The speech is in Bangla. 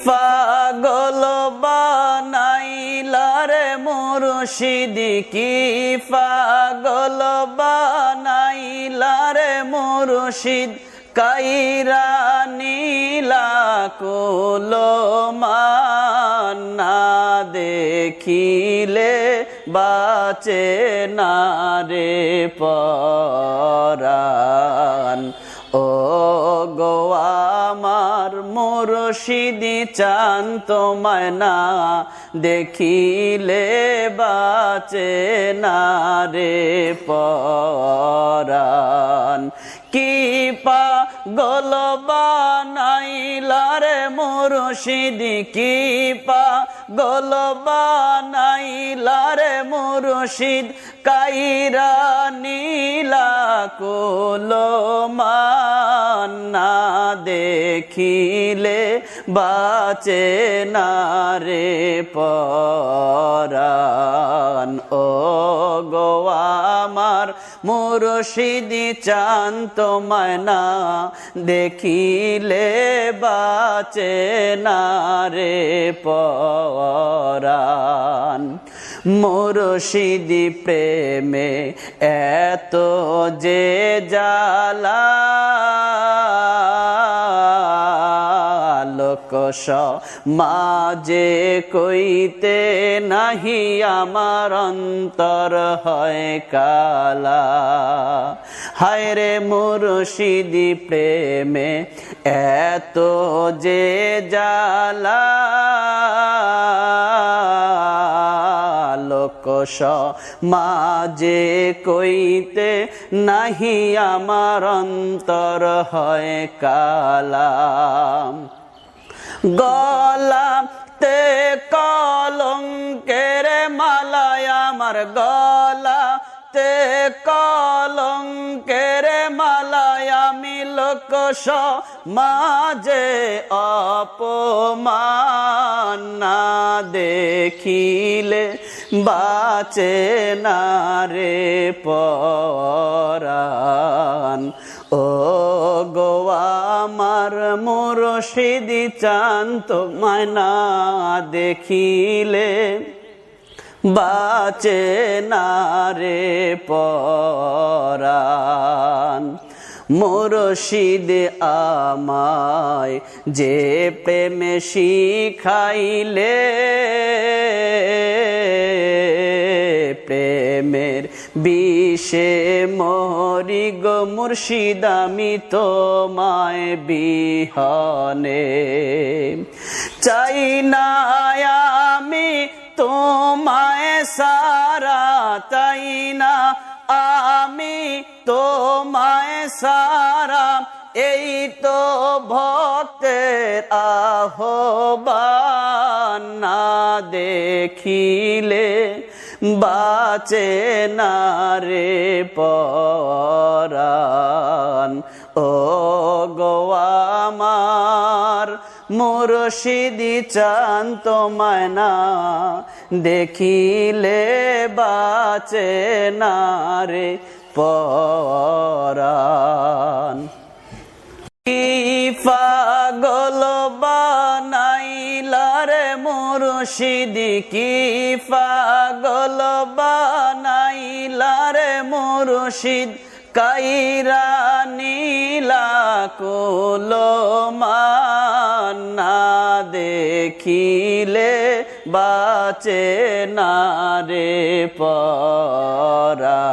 পাগল বানাইলা রে মুর্শিদ কি পাগল বানাইলা রে মুর্শিদ কাইরা নীলা কুলমান না দেখিলে বাঁচে না রে পরাণ ও গো আমার মুর্শিদ চান তোমায় না দেখিলে বাঁচে না রে পরাণ কি পাগল বানাইলা রে মুর্শিদ কি পাগল বানাইলা রে মুর্শিদ কাইরা নীলা কুলমান না দেখিলে বাঁচে না রে পরাণ ও গো আমার মুর্শিদ চান তোমায় না দেখিলে বাঁচে না রে পরাণ মুর্শিদ প্রেমে এত যে জ্বালা লোক সমাজে কইতে নাহি আমার অন্তর হয় কালা হায় রে মুর্শিদ প্রেমে এত যে জ্বালা লোক সমাজে কইতে নাহি আমার অন্তর হয় কালা গলাতে কলঙ্কের মালায় আমার গলাতে কলঙ্কের মালায় আমি লোক সমাজে অপমান না দেখিলে বাঁচে না রে পরাণ ও গো আমার মুর্শিদ চান তোমায় না দেখিলে বাঁচে না রে পরাণ মুর্শিদ আমায় যে প্রেমে শিখাইলে প্রেমের বিষে মরি গো মুর্শিদ আমি তোমায় বিহনে চাই না আমি তোমায় সারা চাই না আমি তোমায় সারা এই তো ভক্তের আহ্বান না দেখিলে বাঁচে না রে পরাণ ও গো আমার মুর্শিদ চান তোমায় না দেখিলে বাঁচে না রে পরাণ কি পাগল বানাইলা রে মুর্শিদ কি পাগল বানাইলা রে মুর্শিদ কাইরা নীলা কুলমান না দেখিলে বাঁচে না রে পরাণ।